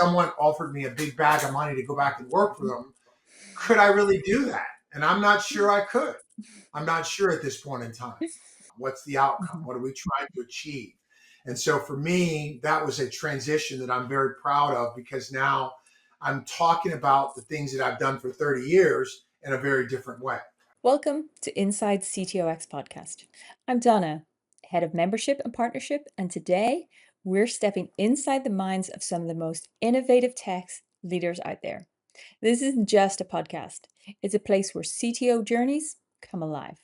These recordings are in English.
someone offered me a big bag of money to go back and work for them, could I really do that? And I'm not sure I could. I'm not sure at this point in time. What's the outcome? Mhm. What are we trying to achieve? And so for me, that was a transition that I'm very proud of, because now I'm talking about the things that I've done for 30 years in a very different way. Welcome to Inside CTOx podcast. I'm Donna, head of membership and partnership, and today we're stepping inside the minds of some of the most innovative tech leaders out there. This isn't just a podcast, it's a place where CTO journeys come alive,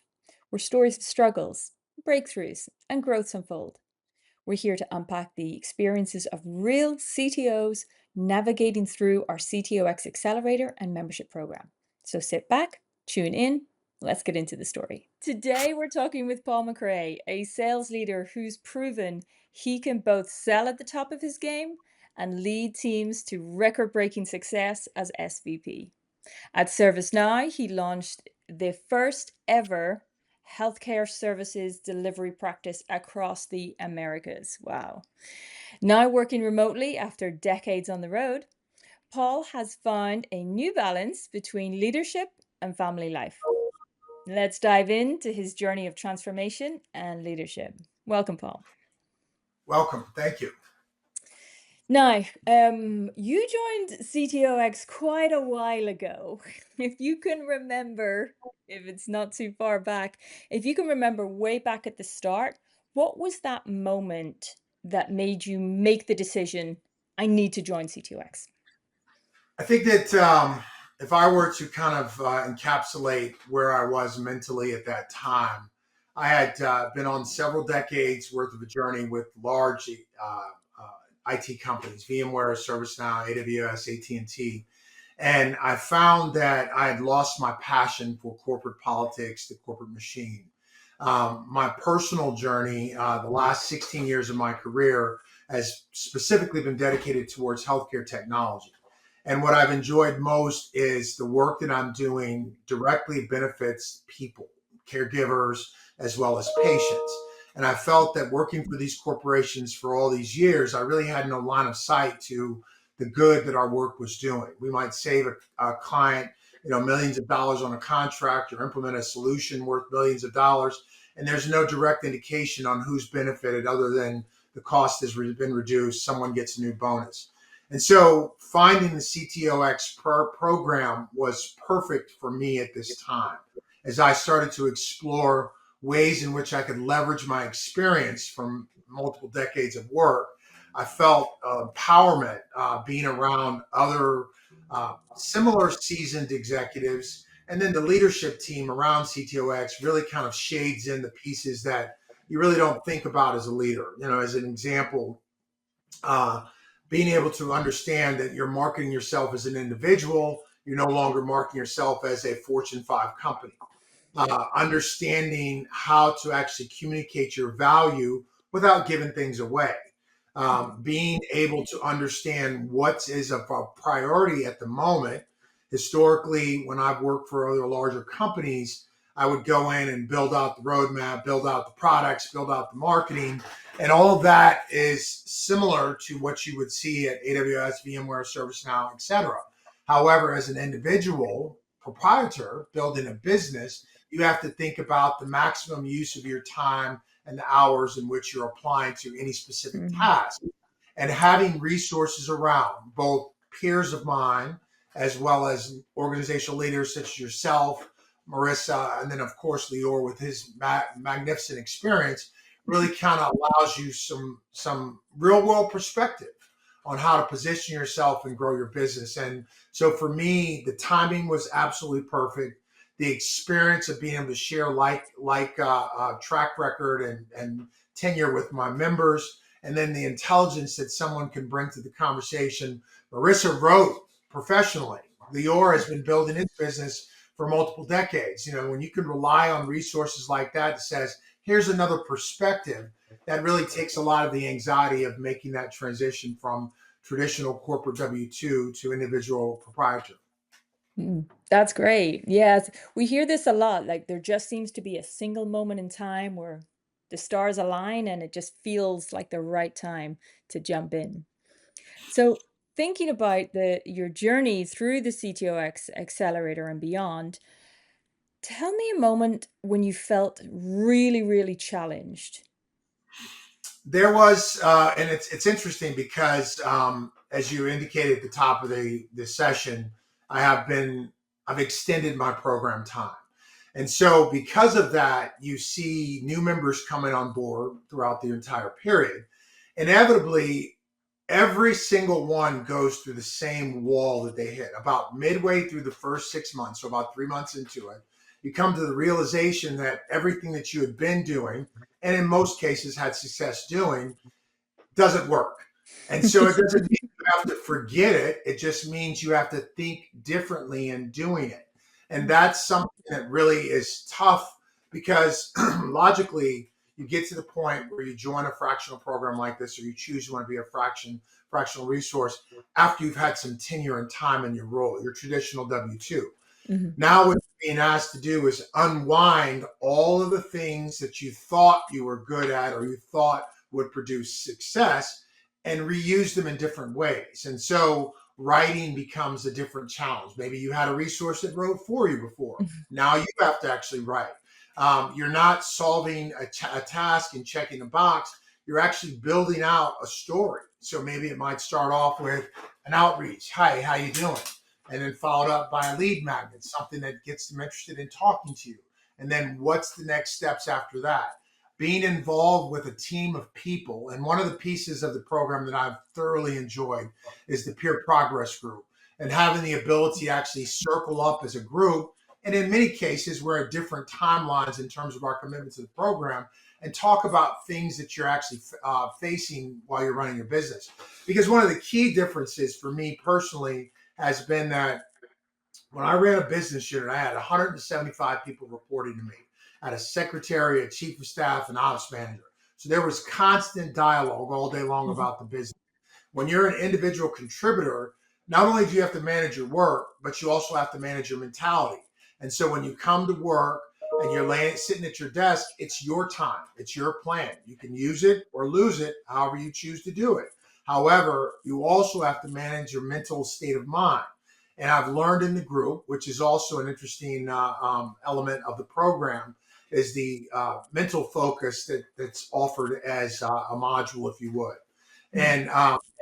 where stories of struggles, breakthroughs, and growths unfold. We're here to unpack the experiences of real CTOs navigating through our CTOx Accelerator and membership program. So sit back, tune in, let's get into the story. Today, we're talking with Paul McRae, a sales leader who's proven he can both sell at the top of his game and lead teams to record breaking success as SVP. At ServiceNow, he launched the first ever healthcare services delivery practice across the Americas. Wow. Now working remotely after decades on the road, Paul has found a new balance between leadership and family life. Let's dive into his journey of transformation and leadership. Welcome, Paul. Welcome. Thank you. Now, you joined CTOx quite a while ago. If you can remember, if it's not too far back, if you can remember way back at the start, what was that moment that made you make the decision, I need to join CTOx? I think that if I were to kind of encapsulate where I was mentally at that time, I had been on several decades worth of a journey with large IT companies, VMware, ServiceNow, AWS, AT&T. And I found that I had lost my passion for corporate politics, the corporate machine. My personal journey, the last 16 years of my career, has specifically been dedicated towards healthcare technology. And what I've enjoyed most is the work that I'm doing directly benefits people, caregivers, as well as patients. And I felt that working for these corporations for all these years, I really had no line of sight to the good that our work was doing. We might save a client, millions of dollars on a contract, or implement a solution worth millions of dollars, and there's no direct indication on who's benefited other than the cost has been reduced. Someone gets a new bonus. And so finding the CTOx program was perfect for me at this time, as I started to explore ways in which I could leverage my experience from multiple decades of work. I felt empowerment being around other similar seasoned executives. And then the leadership team around CTOx really kind of shades in the pieces that you really don't think about as a leader. As an example, uh, being able to understand that you're marketing yourself as an individual, you're no longer marketing yourself as a Fortune 5 company. Understanding how to actually communicate your value without giving things away. Being able to understand what is of a priority at the moment. Historically, when I've worked for other larger companies, I would go in and build out the roadmap, build out the products, build out the marketing, and all of that is similar to what you would see at AWS, VMware, ServiceNow, etc. However, as an individual proprietor building a business, you have to think about the maximum use of your time and the hours in which you're applying to any specific Mhm. task. And having resources around, both peers of mine, as well as organizational leaders such as yourself, Marissa, and then of course Lior with his magnificent experience, really kind of allows you some real world perspective on how to position yourself and grow your business. And so for me, the timing was absolutely perfect. The experience of being able to share track record and tenure with my members, and then the intelligence that someone can bring to the conversation. Marissa wrote professionally. Lior has been building his business for multiple decades. When you can rely on resources like that says, here's another perspective, that really takes a lot of the anxiety of making that transition from traditional corporate W-2 to individual proprietor. That's great. Yes, we hear this a lot. Like there just seems to be a single moment in time where the stars align and it just feels like the right time to jump in. So thinking about your journey through the CTOx Accelerator and beyond, tell me a moment when you felt really, really challenged. There was, and it's interesting because as you indicated at the top of the session, I've extended my program time, and so because of that, you see new members coming on board throughout the entire period. Inevitably, every single one goes through the same wall that they hit about midway through the first 6 months, so about 3 months into it. You come to the realization that everything that you had been doing, and in most cases had success doing, doesn't work. And so it doesn't mean you have to forget it. It just means you have to think differently in doing it. And that's something that really is tough because logically, you get to the point where you join a fractional program like this, or you choose you want to be a fractional resource after you've had some tenure and time in your role, your traditional W-2. Mhm. Now, what you're being asked to do is unwind all of the things that you thought you were good at or you thought would produce success and reuse them in different ways. And so writing becomes a different challenge. Maybe you had a resource that wrote for you before. Now you have to actually write. You're not solving a task and checking a box. You're actually building out a story. So maybe it might start off with an outreach. Hi, how you doing? And then followed up by a lead magnet, something that gets them interested in talking to you. And then what's the next steps after that? Being involved with a team of people. And one of the pieces of the program that I've thoroughly enjoyed is the peer progress group and having the ability to actually circle up as a group. And in many cases, we're at different timelines in terms of our commitment to the program and talk about things that you're actually facing while you're running your business. Because one of the key differences for me personally has been that when I ran a business unit, I had 175 people reporting to me. I had a secretary, a chief of staff, an ops manager. So there was constant dialogue all day long Mhm. about the business. When you're an individual contributor, not only do you have to manage your work, but you also have to manage your mentality. And so when you come to work and you're sitting at your desk, it's your time, it's your plan. You can use it or lose it, however you choose to do it. However, you also have to manage your mental state of mind. And I've learned in the group, which is also an interesting element of the program, is the mental focus that's offered as a module, if you would. Mhm.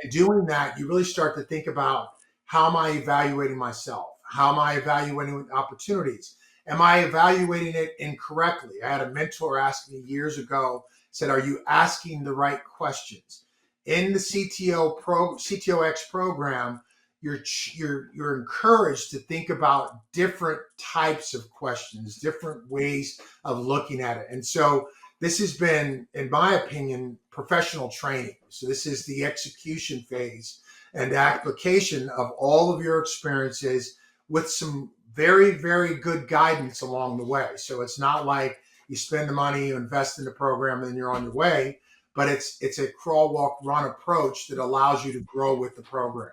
And doing that, you really start to think about, how am I evaluating myself? How am I evaluating opportunities? Am I evaluating it incorrectly? I had a mentor ask me years ago, said, are you asking the right questions? In the CTOx program, you're encouraged to think about different types of questions, different ways of looking at it. And so this has been, in my opinion, professional training. So this is the execution phase and application of all of your experiences with some very, very good guidance along the way. So it's not like you spend the money, you invest in the program, and then you're on your way. But it's a crawl, walk, run approach that allows you to grow with the program.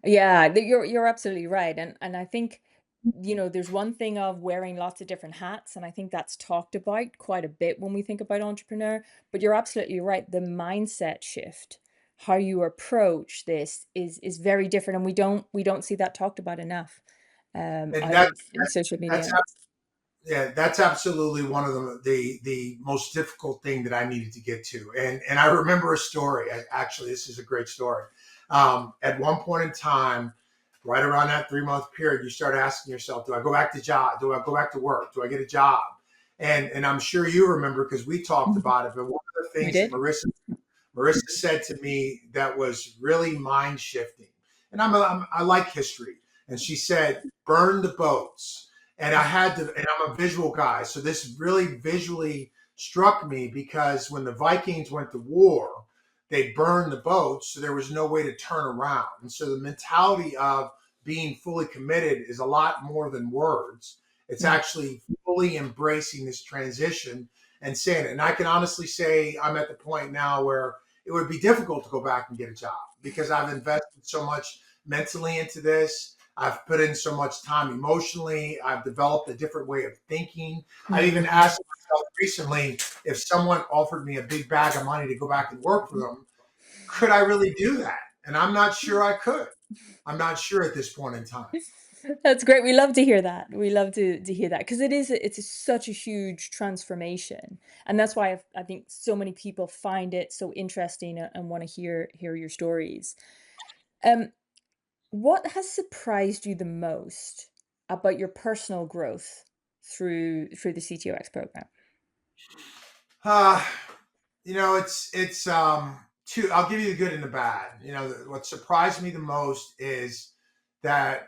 Yeah, you're absolutely right. And I think, there's one thing of wearing lots of different hats, and I think that's talked about quite a bit when we think about entrepreneur, but you're absolutely right. The mindset shift, how you approach this is very different, and we don't see that talked about enough And out in social that's media. Yeah, that's absolutely one of the most difficult thing that I needed to get to. And I remember a story. Actually, this is a great story. At one point in time, right around that 3 month period, you start asking yourself, do I go back to job? Do I go back to work? Do I get a job? And I'm sure you remember because we talked Mhm. about it. But one of the We things that did. Marissa said to me that was really mind shifting. And I like history. And she said, burn the boats. And I had to, and I'm a visual guy. So this really visually struck me because when the Vikings went to war, they burned the boats. So there was no way to turn around. And so the mentality of being fully committed is a lot more than words. It's Mm. actually fully embracing this transition and saying it. And I can honestly say I'm at the point now where it would be difficult to go back and get a job because I've invested so much mentally into this. I've put in so much time emotionally. I've developed a different way of thinking. I've even Mhm. asked myself recently, if someone offered me a big bag of money to go back and work for them, could I really do that? And I'm not sure I could. I'm not sure at this point in time. That's great. We love to hear that. We love to hear that because such a huge transformation, and that's why I think so many people find it so interesting and want to hear your stories. Um, what has surprised you the most about your personal growth through the CTOX program? Uh, it's two. I'll give you the good and the bad. What surprised me the most is that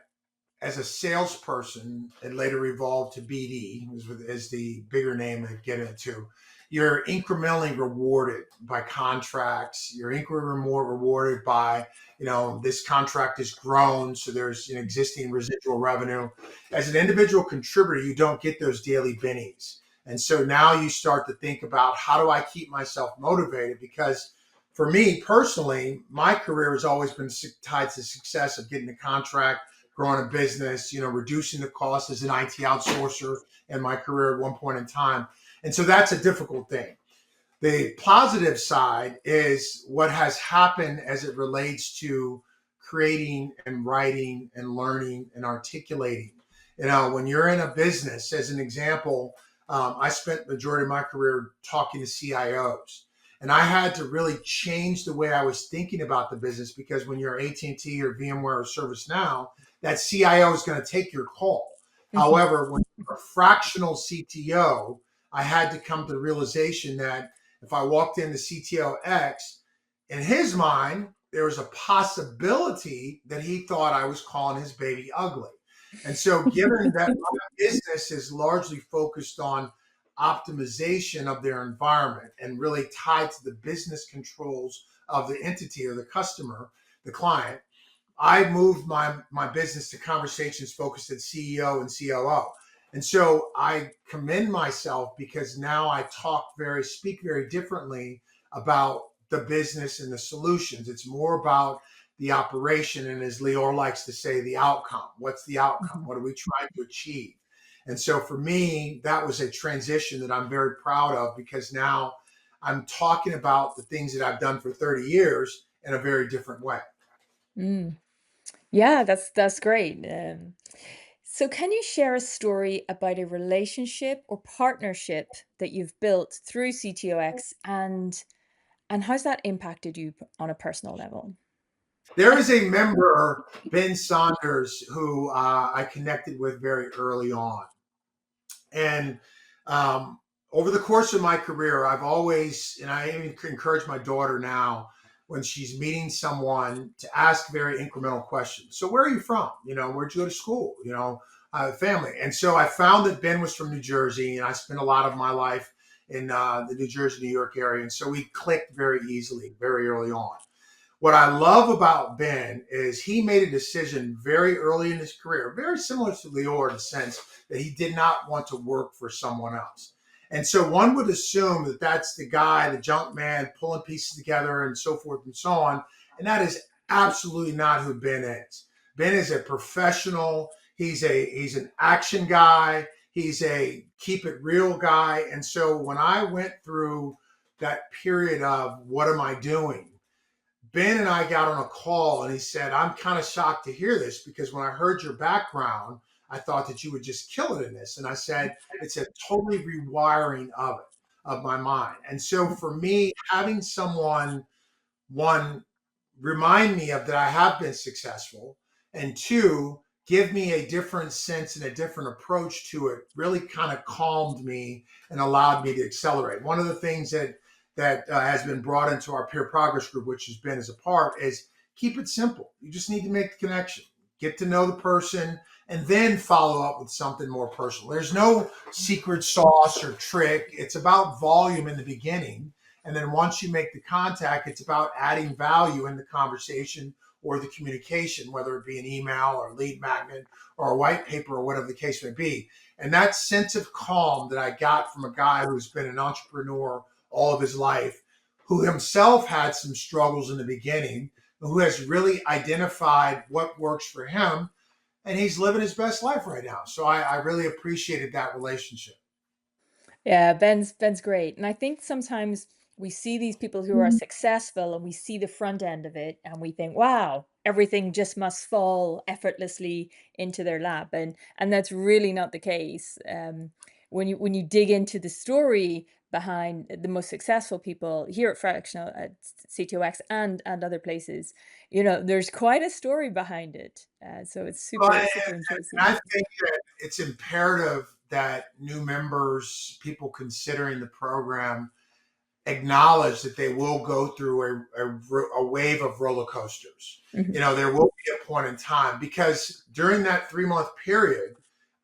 as a salesperson, it later evolved to BD, is the bigger name to get into. You're incrementally rewarded by contracts. You're incrementally more rewarded by, this contract has grown, so there's an existing residual revenue. As an individual contributor, you don't get those daily bennies. And so now you start to think about, how do I keep myself motivated? Because for me personally, my career has always been tied to the success of getting a contract, growing a business, reducing the cost as an IT outsourcer in my career at one point in time. And so that's a difficult thing. The positive side is what has happened as it relates to creating and writing and learning and articulating. When you're in a business, as an example, I spent the majority of my career talking to CIOs. And I had to really change the way I was thinking about the business, because when you're AT&T or VMware or ServiceNow, that CIO is going to take your call. Mhm. However, when you're a fractional CTO, I had to come to the realization that if I walked into CTOx, in his mind, there was a possibility that he thought I was calling his baby ugly. And so, given that my business is largely focused on optimization of their environment and really tied to the business controls of the entity or the customer, the client, I moved my business to conversations focused at CEO and COO. And so I commend myself, because now I speak very differently about the business and the solutions. It's more about the operation. And as Lior likes to say, the outcome. What's the outcome? Mhm. What are we trying to achieve? And so for me, that was a transition that I'm very proud of, because now I'm talking about the things that I've done for 30 years in a very different way. Mm. Yeah, that's great. So can you share a story about a relationship or partnership that you've built through CTOX and how's that impacted you on a personal level? There is a member, Ben Saunders, who I connected with very early on. And um, over the course of my career, I've always, and I even encourage my daughter now, when she's meeting someone, to ask very incremental questions. So, where are you from? Where'd you go to school? Family. And so I found that Ben was from New Jersey, and I spent a lot of my life in the New Jersey, New York area. And so we clicked very easily, very early on. What I love about Ben is he made a decision very early in his career, very similar to Lior in the sense that he did not want to work for someone else. And so one would assume that that's the guy, the junk man, pulling pieces together and so forth and so on. And that is absolutely not who Ben is. Ben is a professional. He's an action guy. He's a keep it real guy. And so when I went through that period of what am I doing, Ben and I got on a call, and he said, I'm kind of shocked to hear this, because when I heard your background, I thought that you would just kill it in this. And I said, it's a totally rewiring of it, of my mind. And so for me, having someone, one, remind me of that I have been successful, and two, give me a different sense and a different approach to it, really kind of calmed me and allowed me to accelerate. One of the things that has been brought into our peer progress group, which has been as a part, is keep it simple. You just need to make the connection, get to know the person, and then follow up with something more personal. There's no secret sauce or trick. It's about volume in the beginning, and then once you make the contact, it's about adding value in the conversation or the communication, whether it be an email or a lead magnet or a white paper or whatever the case may be. And that sense of calm that I got from a guy who's been an entrepreneur all of his life, who himself had some struggles in the beginning, who has really identified what works for him, and he's living his best life right now. So I really appreciated that relationship. Yeah, Ben's great. And I think sometimes We see these people who are successful and we see the front end of it and we think, wow, everything just must fall effortlessly into their lap. And that's really not the case. When you dig into the story behind the most successful people here at Fractional at CTOX and other places, there's quite a story behind it. So it's Well, super, super I interesting. think that it's imperative that new members, people considering the program, acknowledge that they will go through a wave of roller coasters. Mhm. There will be a point in time because during that 3 month period,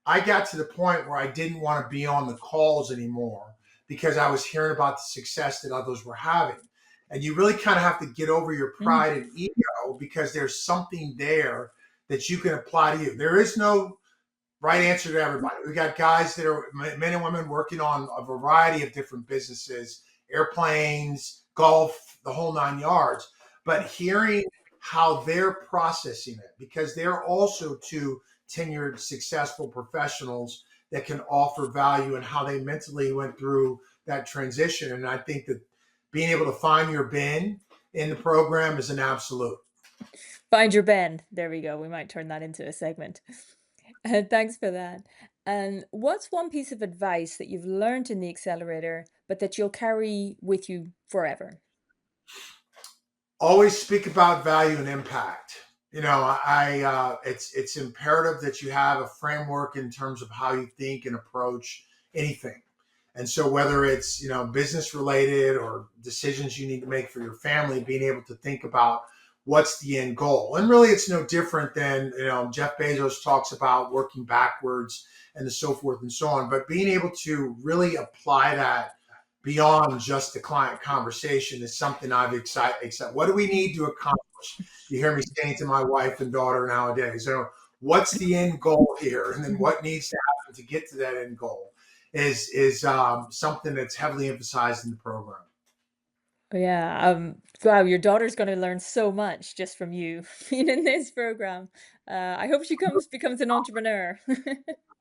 I got to the point where I didn't want to be on the calls anymore because I was hearing about the success that others were having. And you really kind of have to get over your Mhm. pride and ego because there's something there that you can apply to you. There is no right answer to everybody. We got guys that are men and women working on a variety of different businesses, airplanes, golf, the whole 9 yards. But hearing how they're processing it, because they're also two tenured, successful professionals that can offer value and how they mentally went through that transition. And I think that being able to find your bin in the program is an absolute. Find your bend. There we go. We might turn that into a segment. Thanks for that. And what's one piece of advice that you've learned in the accelerator, but that you'll carry with you forever? Always speak about value and impact. It's imperative that you have a framework in terms of how you think and approach anything. And so whether it's business related or decisions you need to make for your family, being able to think about what's the end goal. And really it's no different than Jeff Bezos talks about working backwards and so forth and so on. But being able to really apply that beyond just the client conversation is something I've excited. What do we need to accomplish? You hear me saying to my wife and daughter nowadays, what's the end goal here? And then Mhm. what needs to happen to get to that end goal is something that's heavily emphasized in the program. Yeah. Wow, your daughter's going to learn so much just from you being in this program. I hope she becomes an entrepreneur.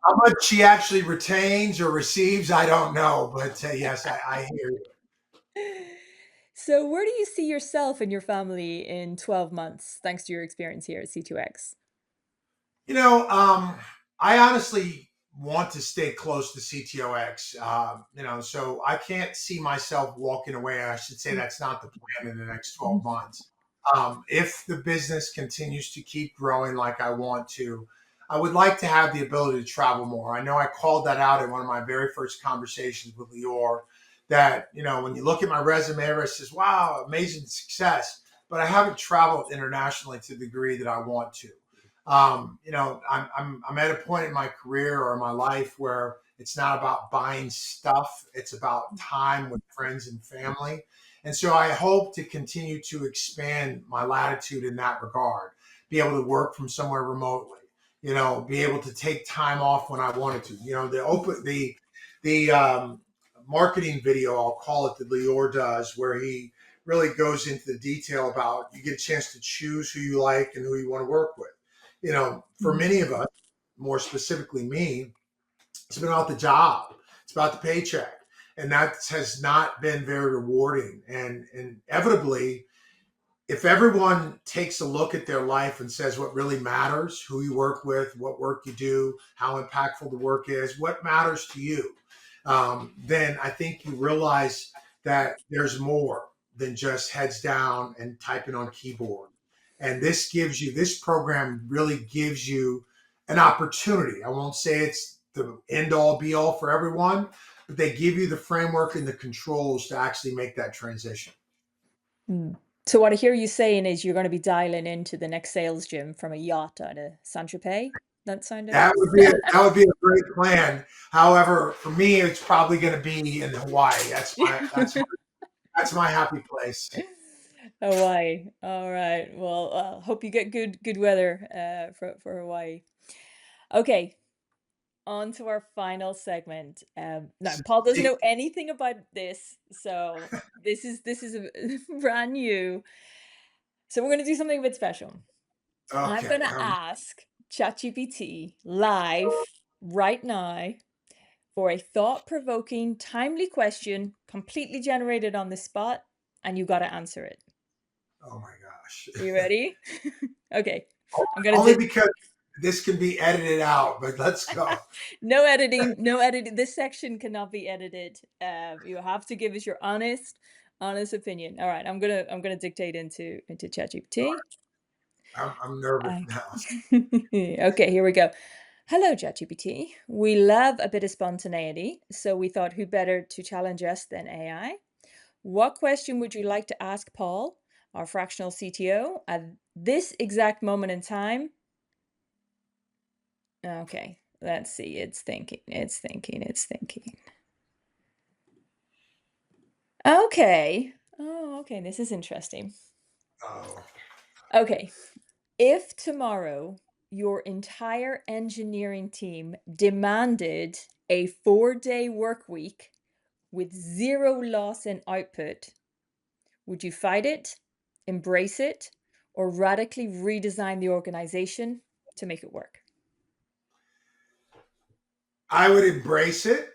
How much she actually retains or receives, I don't know. But yes, I hear you. So, where do you see yourself and your family in 12 months, thanks to your experience here at C2X? You know, I honestly want to stay close to CTOX. So I can't see myself walking away. I should say that's not the plan in the next 12 months. If the business continues to keep growing like I want to, I would like to have the ability to travel more. I know I called that out in one of my very first conversations with Lior that, when you look at my resume, everybody says, wow, amazing success. But I haven't traveled internationally to the degree that I want to. I'm at a point in my career or my life where it's not about buying stuff; it's about time with friends and family. And so I hope to continue to expand my latitude in that regard. Be able to work from somewhere remotely. Be able to take time off when I wanted to. The marketing video, I'll call it, that Lior does, where he really goes into the detail about you get a chance to choose who you like and who you want to work with. For Mhm. many of us, more specifically me, it's been about the job, it's about the paycheck. And that has not been very rewarding. And inevitably, if everyone takes a look at their life and says what really matters, who you work with, what work you do, how impactful the work is, what matters to you, then I think you realize that there's more than just heads down and typing on keyboard. And this program really gives you an opportunity. I won't say it's the end all be all for everyone, but they give you the framework and the controls to actually make that transition. Mm. So, what I hear you saying is you're going to be dialing into the next sales gym from a yacht out of Saint Tropez. That sound it? That would be a great plan. However, for me, it's probably going to be in Hawaii. That's my happy place. Hawaii. All right. Well, hope you get good weather for Hawaii. Okay, on to our final segment. Now, Paul doesn't know anything about this, so this is brand new. So we're gonna do something a bit special. I'm Okay. gonna ask ChatGPT live right now for a thought-provoking, timely question, completely generated on the spot, and you got to answer it. Oh my gosh. Are you ready? Okay. I'm going Only to because this can be edited out, but let's go. no editing, no editing. This section cannot be edited. You have to give us your honest opinion. All right, I'm gonna dictate into ChatGPT. I'm nervous now. Okay, here we go. Hello, ChatGPT. We love a bit of spontaneity, so we thought who better to challenge us than AI? What question would you like to ask Paul, our fractional CTO, at this exact moment in time? Okay, let's see. It's thinking. It's thinking. It's thinking. Okay. Oh, okay. This is interesting. Oh, Okay. If tomorrow your entire engineering team demanded a 4-day work week with zero loss in output, would you fight it, embrace it, or radically redesign the organization to make it work? I would embrace it,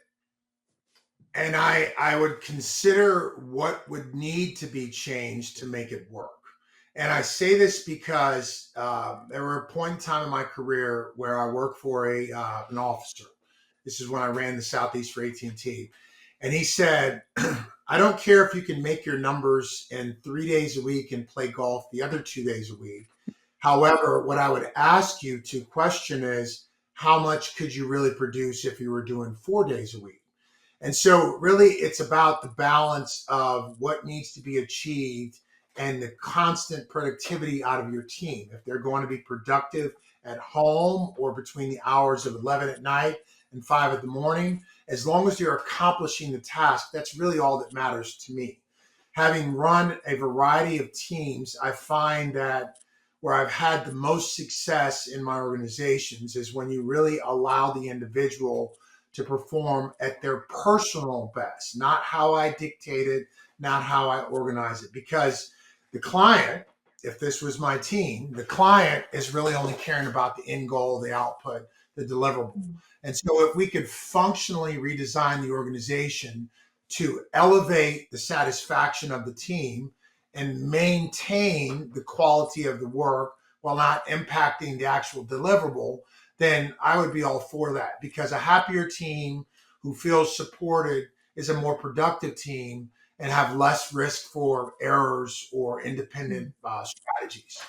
and I would consider what would need to be changed to make it work. And I say this because there were a point in time in my career where I worked for an officer. This is when I ran the Southeast for AT&T, and he said, "I don't care if you can make your numbers in 3 days a week and play golf the other 2 days a week. However, what I would ask you to question is how much could you really produce if you were doing 4 days a week?" And so, really, it's about the balance of what needs to be achieved and the constant productivity out of your team. If they're going to be productive at home or between the hours of 11 at night and 5 in the morning, as long as you're accomplishing the task, that's really all that matters to me. Having run a variety of teams, I find that where I've had the most success in my organizations is when you really allow the individual to perform at their personal best, not how I dictate it, not how I organize it. Because the client, if this was my team, the client is really only caring about the end goal, the output, the deliverable. And so if we could functionally redesign the organization to elevate the satisfaction of the team and maintain the quality of the work while not impacting the actual deliverable, then I would be all for that, because a happier team who feels supported is a more productive team and have less risk for errors or independent strategies.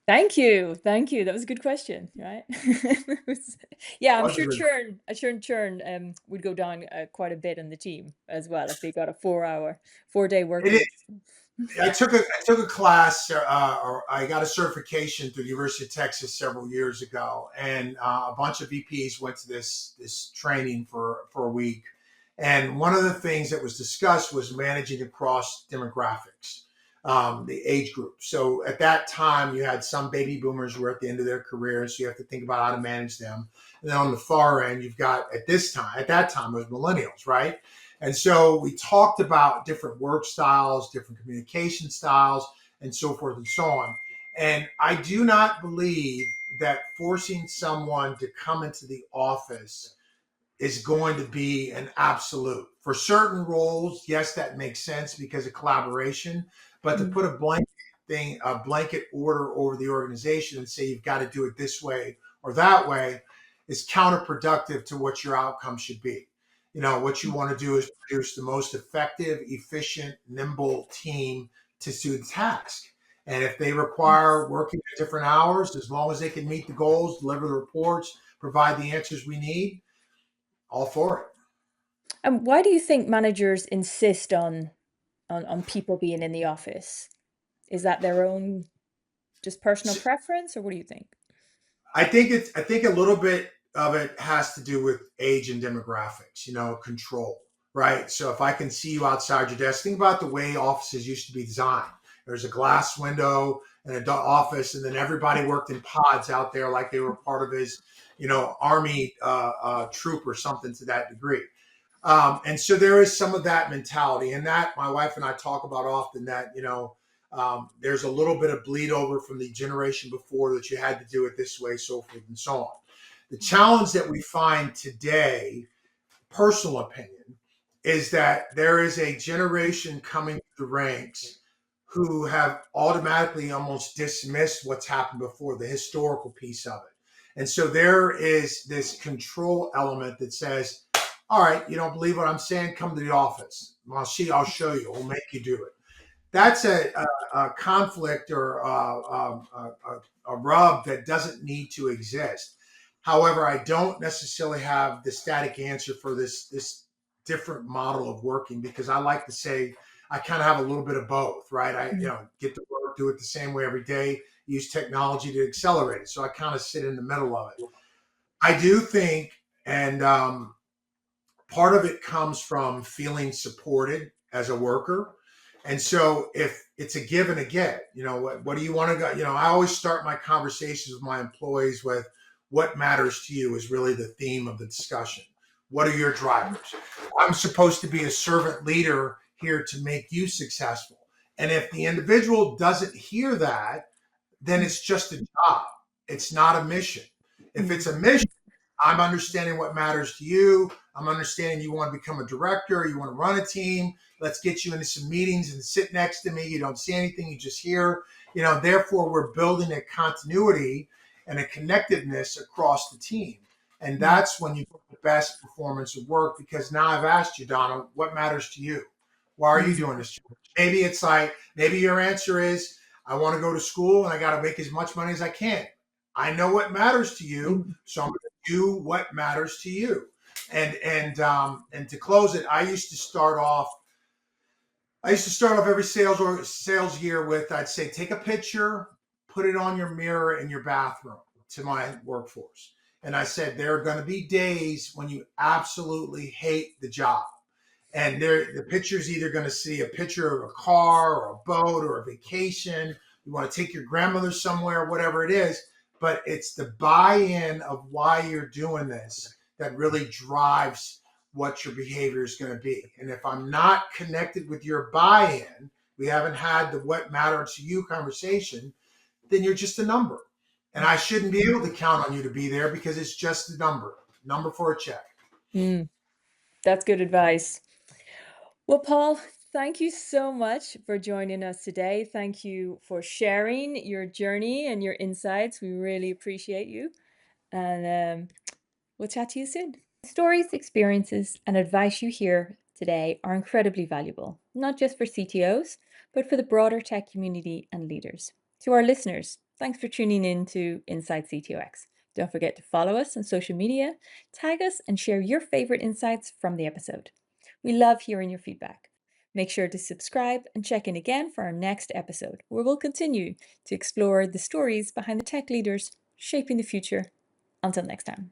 Thank you. Thank you. That was a good question, right? Yeah, I'm Was sure it? churn would go down quite a bit in the team as well if they got a 4-day work It is. week. I took a class, or I got a certification through the University of Texas several years ago, and a bunch of VPs went to this training for a week. And one of the things that was discussed was managing across demographics, the age group. So at that time, you had some baby boomers who were at the end of their careers, so you have to think about how to manage them. And then on the far end, you've got at that time, it was millennials, right? And so we talked about different work styles, different communication styles, and so forth and so on. And I do not believe that forcing someone to come into the office is going to be an absolute. For certain roles, yes, that makes sense because of collaboration. But to Mm. put a blanket order over the organization and say you've got to do it this way or that way is counterproductive to what your outcome should be. What you want to do is produce the most effective, efficient, nimble team to do the task. And if they require working at different hours, as long as they can meet the goals, deliver the reports, provide the answers we need, all for it. And why do you think managers insist on people being in the office? Is that their own just personal So preference, or what do you think? I think a little bit of it has to do with age and demographics, control, right? So if I can see you outside your desk, think about the way offices used to be designed. There's a glass window and an office, and then everybody worked in pods out there like they were part of his, army troop or something to that degree. And so there is some of that mentality, and that my wife and I talk about often, that there's a little bit of bleed over from the generation before that you had to do it this way, so forth and so on. The challenge that we find today, personal opinion, is that there is a generation coming through the ranks who have automatically almost dismissed what's happened before, the historical piece of it. And so there is this control element that says, all right, you don't believe what I'm saying? Come to the office. I'll show you. We'll make you do it. That's a conflict or a rub that doesn't need to exist. However, I don't necessarily have the static answer for this different model of working, because I like to say I kind of have a little bit of both, right? I get to work, do it the same way every day, use technology to accelerate it. So I kind of sit in the middle of it. I do think, and part of it comes from feeling supported as a worker. And so if it's a give and a get, what do you want to go? I always start my conversations with my employees with what matters to you is really the theme of the discussion. What are your drivers? I'm supposed to be a servant leader here to make you successful. And if the individual doesn't hear that, then it's just a job. It's not a mission. If it's a mission, I'm understanding what matters to you. I'm understanding you want to become a director, you want to run a team. Let's get you into some meetings and sit next to me. You don't see anything, you just hear. Therefore, we're building a continuity and a connectedness across the team. And that's when you get the best performance of work, because now I've asked you, Donna, what matters to you? Why are you doing this? Maybe it's like, maybe your answer is, I want to go to school and I got to make as much money as I can. I know what matters to you, so I'm going to do what matters to you. And to close it, I used to start off every sales year with, I'd say, take a picture, put it on your mirror in your bathroom, to my workforce. And I said, there are going to be days when you absolutely hate the job. And the picture's either going to see a picture of a car or a boat or a vacation. You want to take your grandmother somewhere, whatever it is. But it's the buy-in of why you're doing this that really drives what your behavior is going to be. And if I'm not connected with your buy-in, we haven't had the what matters to you conversation, then you're just a number. And I shouldn't be able to count on you to be there, because it's just a number for a check. That's good advice. Well, Paul, thank you so much for joining us today. Thank you for sharing your journey and your insights. We really appreciate you. And we'll chat to you soon. Stories, experiences, and advice you hear today are incredibly valuable, not just for CTOs, but for the broader tech community and leaders. To our listeners, thanks for tuning in to Inside CTOx. Don't forget to follow us on social media, tag us, and share your favorite insights from the episode. We love hearing your feedback. Make sure to subscribe and check in again for our next episode, where we'll continue to explore the stories behind the tech leaders shaping the future. Until next time.